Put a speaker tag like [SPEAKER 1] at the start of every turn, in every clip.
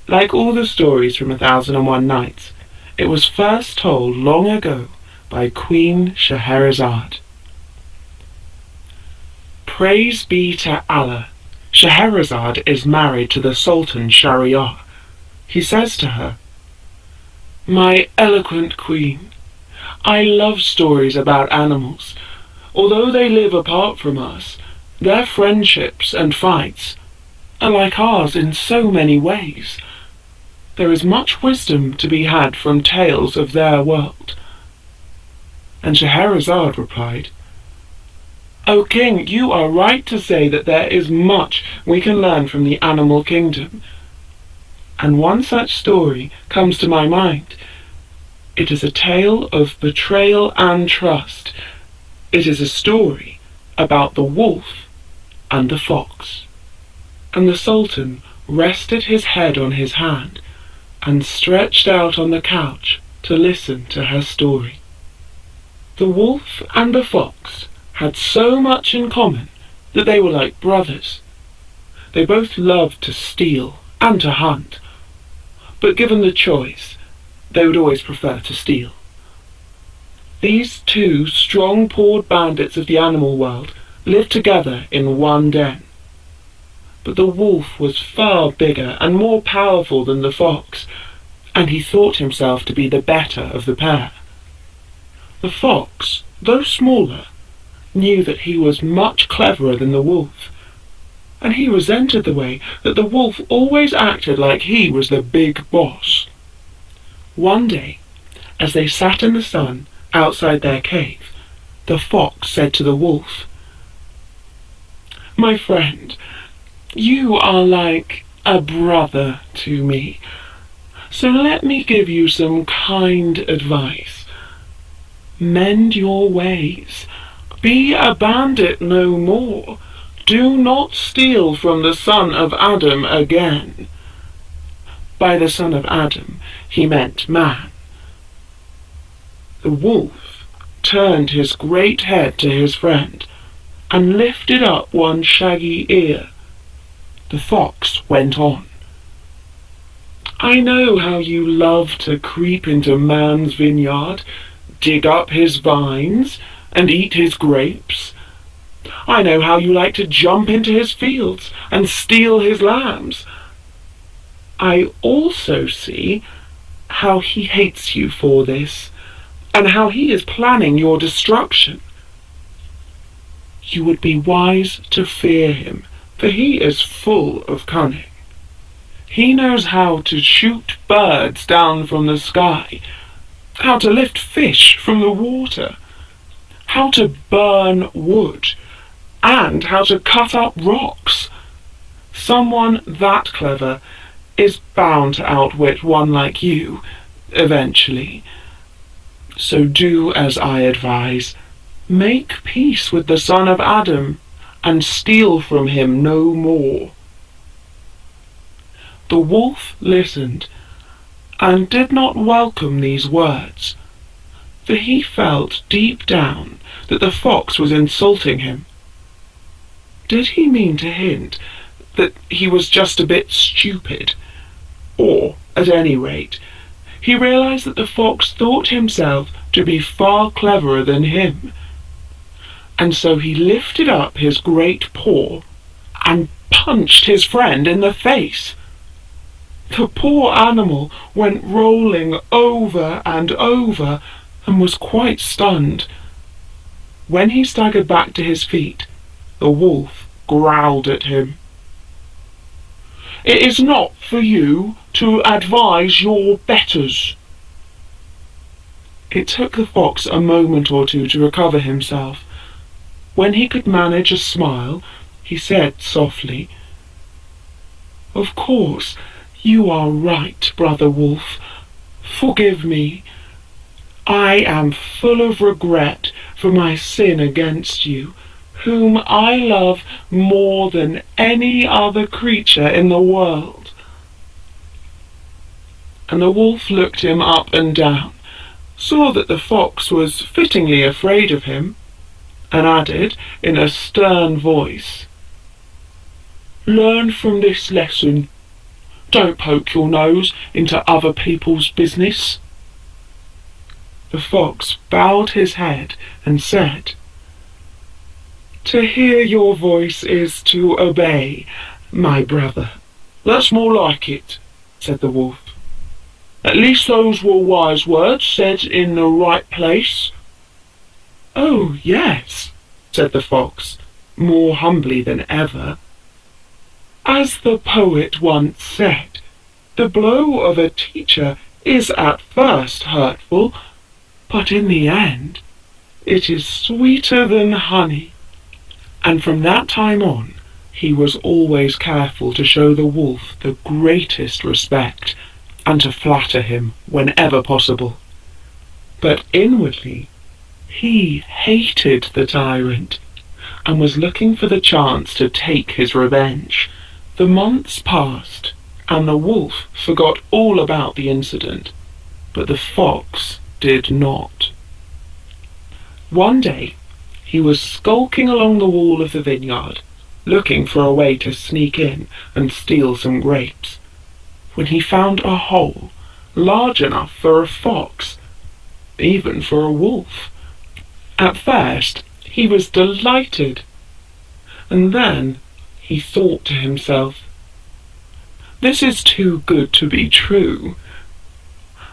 [SPEAKER 1] Like all the stories from 1001 Nights, it was first told long ago by Queen Scheherazade. Praise be to Allah, Scheherazade is married to the Sultan Shahryar. He says to her, "My eloquent queen, I love stories about animals. Although they live apart from us, their friendships and fights are like ours in so many ways. There is much wisdom to be had from tales of their world." And Scheherazade replied, "O king, you are right to say that there is much we can learn from the animal kingdom. And one such story comes to my mind. It is a tale of betrayal and trust. It is a story about the wolf and the fox." And the Sultan rested his head on his hand and stretched out on the couch to listen to her story. The wolf and the fox had so much in common that they were like brothers. They both loved to steal and to hunt, but given the choice, they would always prefer to steal. These two strong-pawed bandits of the animal world lived together in one den. But the wolf was far bigger and more powerful than the fox, and he thought himself to be the better of the pair. The fox, though smaller, knew that he was much cleverer than the wolf, and he resented the way that the wolf always acted like he was the big boss. One day, as they sat in the sun outside their cave, the fox said to the wolf, "My friend, you are like a brother to me, so let me give you some kind advice. Mend your ways. Be a bandit no more. Do not steal from the son of Adam again." By the son of Adam, he meant man. The wolf turned his great head to his friend and lifted up one shaggy ear. The fox went on, "I know how you love to creep into man's vineyard, dig up his vines, and eat his grapes. I know how you like to jump into his fields and steal his lambs. I also see how he hates you for this, and how he is planning your destruction. You would be wise to fear him, for he is full of cunning. He knows how to shoot birds down from the sky, how to lift fish from the water, how to burn wood, and how to cut up rocks. Someone that clever is bound to outwit one like you, eventually. So do as I advise. Make peace with the son of Adam, and steal from him no more." The wolf listened, and did not welcome these words, for he felt deep down that the fox was insulting him. Did he mean to hint that he was just a bit stupid? Or, at any rate, he realized that the fox thought himself to be far cleverer than him, and so he lifted up his great paw and punched his friend in the face. The poor animal went rolling over and over and was quite stunned. When he staggered back to his feet, the wolf growled at him. "It is not for you to advise your betters." It took the fox a moment or two to recover himself. When he could manage a smile, he said softly, "Of course, you are right, Brother Wolf. Forgive me. I am full of regret for my sin against you, whom I love more than any other creature in the world." And the wolf looked him up and down, saw that the fox was fittingly afraid of him, and added in a stern voice, "Learn from this lesson. Don't poke your nose into other people's business." The fox bowed his head and said, "To hear your voice is to obey, my brother." "That's more like it," said the wolf. "At least those were wise words said in the right place." "Oh, yes," said the fox, more humbly than ever. "As the poet once said, the blow of a teacher is at first hurtful, but in the end it is sweeter than honey." And from that time on, he was always careful to show the wolf the greatest respect and to flatter him whenever possible. But inwardly, he hated the tyrant and was looking for the chance to take his revenge. The months passed, and the wolf forgot all about the incident, but the fox did not. One day, he was skulking along the wall of the vineyard, looking for a way to sneak in and steal some grapes, when he found a hole large enough for a fox, even for a wolf. At first, he was delighted, and then he thought to himself, "This is too good to be true.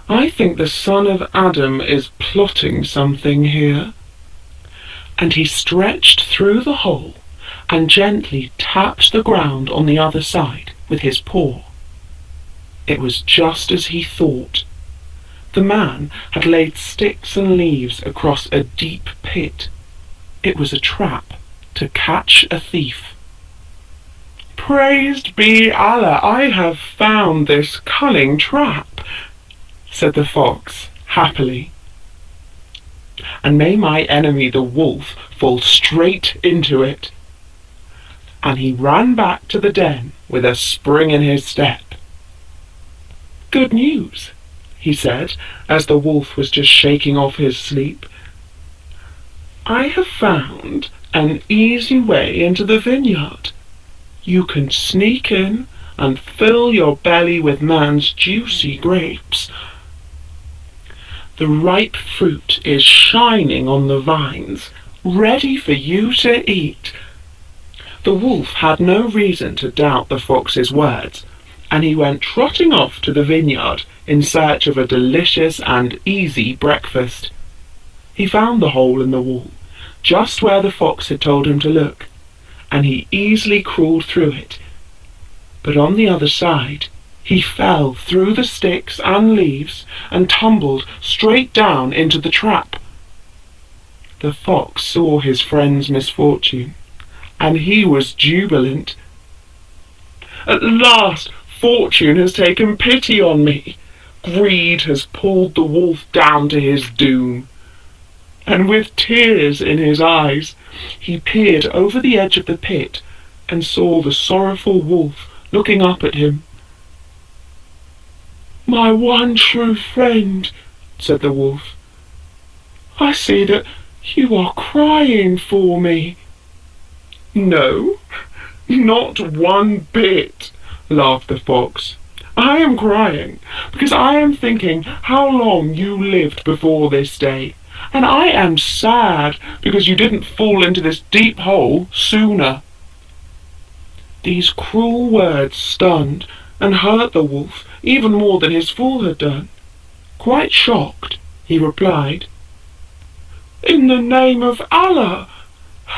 [SPEAKER 1] I think the son of Adam is plotting something here." And he stretched through the hole and gently tapped the ground on the other side with his paw. It was just as he thought. The man had laid sticks and leaves across a deep pit. It was a trap to catch a thief. "Praised be Allah, I have found this cunning trap," said the fox happily. "And may my enemy the wolf fall straight into it." And he ran back to the den with a spring in his step. "Good news," he said, as the wolf was just shaking off his sleep. "I have found an easy way into the vineyard. You can sneak in and fill your belly with man's juicy grapes. The ripe fruit is shining on the vines, ready for you to eat." The wolf had no reason to doubt the fox's words, and he went trotting off to the vineyard in search of a delicious and easy breakfast. He found the hole in the wall, just where the fox had told him to look, and he easily crawled through it. But on the other side, he fell through the sticks and leaves and tumbled straight down into the trap. The fox saw his friend's misfortune, and he was jubilant. "At last, fortune has taken pity on me. Greed has pulled the wolf down to his doom." And with tears in his eyes, he peered over the edge of the pit and saw the sorrowful wolf looking up at him. "My one true friend," said the wolf, "I see that you are crying for me." "No, not one bit," laughed the fox. "I am crying because I am thinking how long you lived before this day, and I am sad because you didn't fall into this deep hole sooner." These cruel words stunned and hurt the wolf even more than his fall had done. Quite shocked, he replied, "In the name of Allah,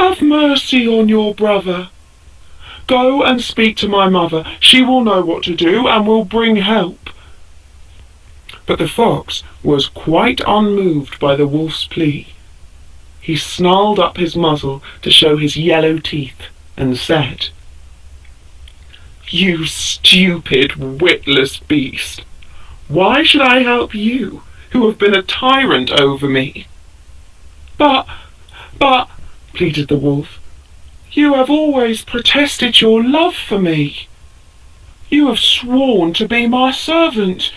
[SPEAKER 1] have mercy on your brother. Go and speak to my mother. She will know what to do and will bring help." But the fox was quite unmoved by the wolf's plea. He snarled up his muzzle to show his yellow teeth and said, "You stupid, witless beast! Why should I help you, who have been a tyrant over me?" But, pleaded the wolf, "you have always protested your love for me. You have sworn to be my servant.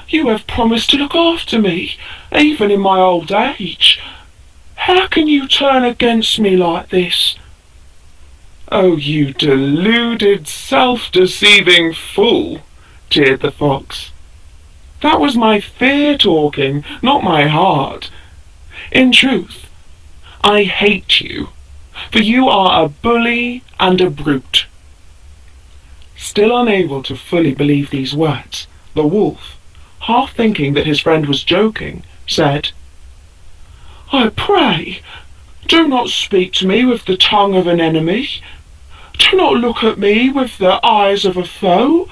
[SPEAKER 1] You have promised to look after me, even in my old age. How can you turn against me like this?" "Oh, you deluded, self-deceiving fool," jeered the fox. "That was my fear talking, not my heart. In truth, I hate you, for you are a bully and a brute." Still unable to fully believe these words, the wolf, half thinking that his friend was joking, said, "I pray, do not speak to me with the tongue of an enemy. Do not look at me with the eyes of a foe.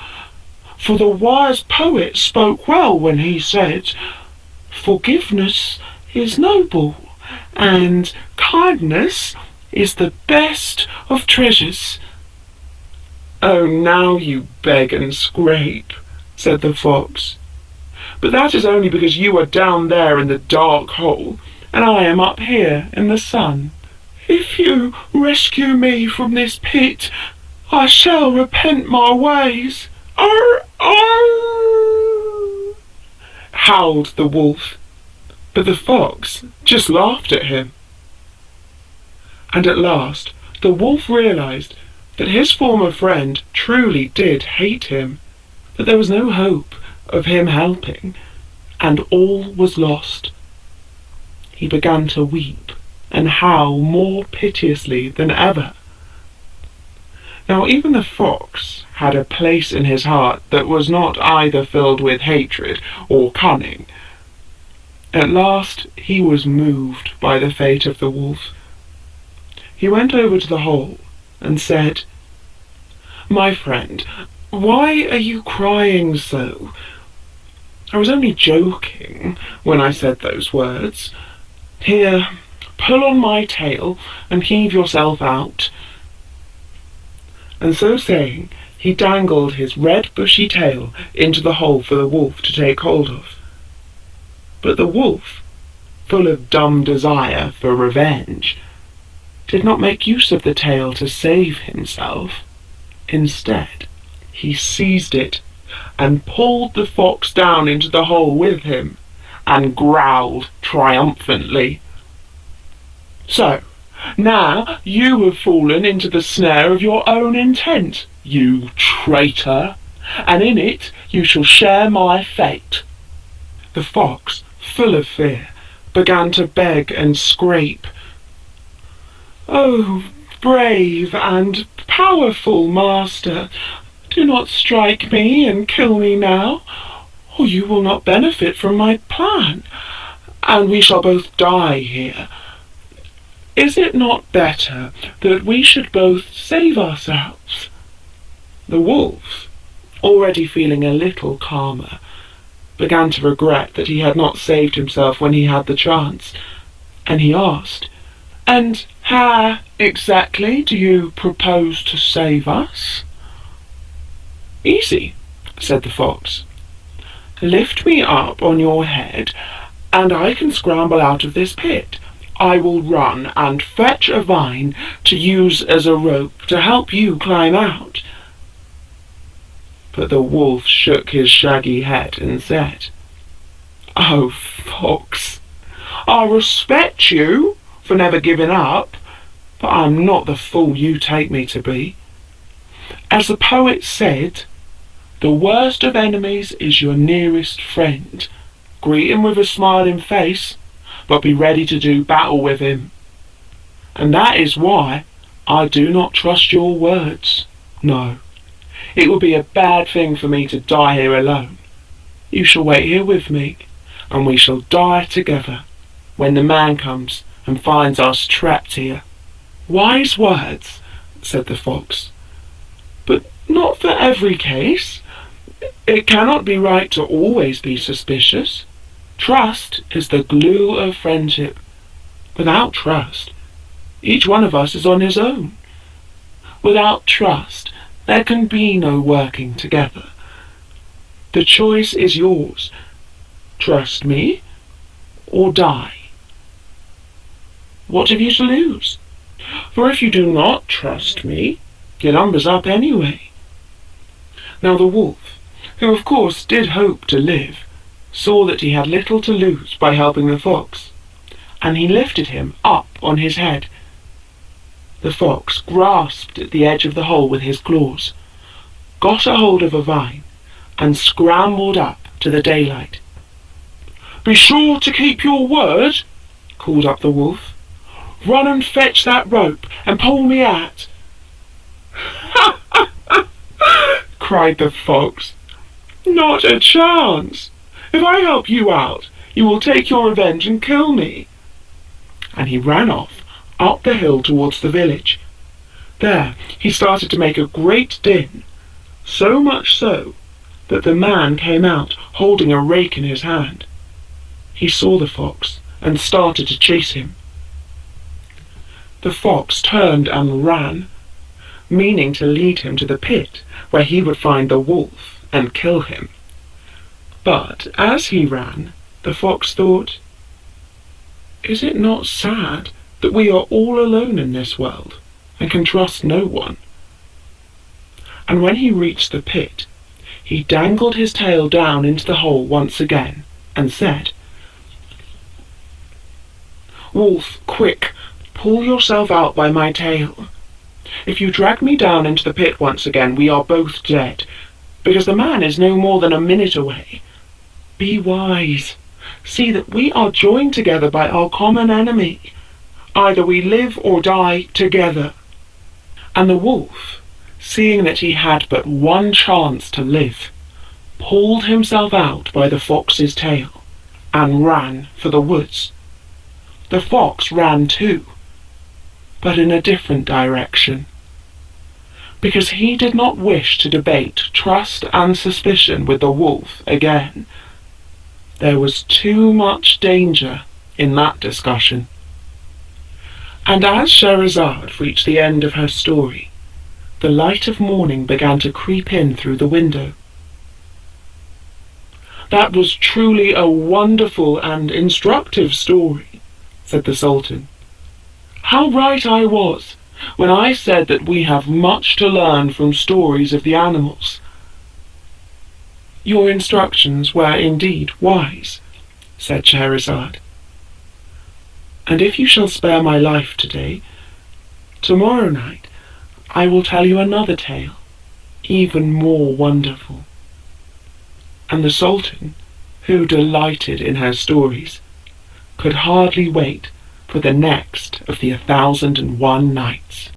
[SPEAKER 1] For the wise poet spoke well when he said, 'Forgiveness is noble, and kindness is the best of treasures.'" "Oh, now you beg and scrape," said the fox. "But that is only because you are down there in the dark hole, and I am up here in the sun. If you rescue me from this pit, I shall repent my ways." "Arr, arr!" howled the wolf, but the fox just laughed at him. And at last the wolf realized that his former friend truly did hate him, that there was no hope of him helping, and all was lost. He began to weep and howl more piteously than ever. Now even the fox had a place in his heart that was not either filled with hatred or cunning. At last he was moved by the fate of the wolf. He went over to the hole and said, "My friend, why are you crying so? I was only joking when I said those words. Here, pull on my tail and heave yourself out." And so saying, he dangled his red bushy tail into the hole for the wolf to take hold of. But the wolf, full of dumb desire for revenge, did not make use of the tail to save himself. Instead, he seized it and pulled the fox down into the hole with him, and growled triumphantly, "So, now you have fallen into the snare of your own intent, you traitor, and in it you shall share my fate." The fox, full of fear, began to beg and scrape. "Oh, brave and powerful master, do not strike me and kill me now, or you will not benefit from my plan, and we shall both die here. Is it not better that we should both save ourselves?" The wolf, already feeling a little calmer, began to regret that he had not saved himself when he had the chance, and he asked, "And how exactly do you propose to save us?" "Easy," said the fox. "Lift me up on your head, and I can scramble out of this pit. I will run and fetch a vine to use as a rope to help you climb out." But the wolf shook his shaggy head and said, "Oh, fox, I respect you for never giving up, but I'm not the fool you take me to be. As the poet said, the worst of enemies is your nearest friend. Greet him with a smiling face, but be ready to do battle with him. And that is why I do not trust your words. No, it would be a bad thing for me to die here alone. You shall wait here with me, and we shall die together when the man comes and finds us trapped here." "Wise words," said the fox, "but not for every case. It cannot be right to always be suspicious. Trust is the glue of friendship. Without trust, each one of us is on his own. Without trust, there can be no working together. The choice is yours. Trust me, or die. What have you to lose? For if you do not trust me, your number's up anyway." Now the wolf, who of course did hope to live, saw that he had little to lose by helping the fox, and he lifted him up on his head. The fox grasped at the edge of the hole with his claws, got a hold of a vine, and scrambled up to the daylight. "Be sure to keep your word," called up the wolf. "Run and fetch that rope and pull me out." cried the fox. "Not a chance. If I help you out, you will take your revenge and kill me." And he ran off up the hill towards the village. There he started to make a great din, so much so that the man came out holding a rake in his hand. He saw the fox and started to chase him. The fox turned and ran, meaning to lead him to the pit where he would find the wolf and kill him. But as he ran, the fox thought, "Is it not sad that we are all alone in this world and can trust no one?" And when he reached the pit, he dangled his tail down into the hole once again and said, "Wolf, quick, pull yourself out by my tail. If you drag me down into the pit once again, we are both dead, because the man is no more than a minute away. Be wise. See that we are joined together by our common enemy. Either we live or die together." And the wolf, seeing that he had but one chance to live, pulled himself out by the fox's tail and ran for the woods. The fox ran too, but in a different direction, because he did not wish to debate trust and suspicion with the wolf again. There was too much danger in that discussion. And as Scheherazade reached the end of her story, the light of morning began to creep in through the window. "That was truly a wonderful and instructive story," said the Sultan. "How right I was when I said that we have much to learn from stories of the animals." "Your instructions were indeed wise," said Scheherazade. "And if you shall spare my life today, tomorrow night I will tell you another tale, even more wonderful." And the Sultan, who delighted in her stories, could hardly wait for the next of the 1,001 Nights.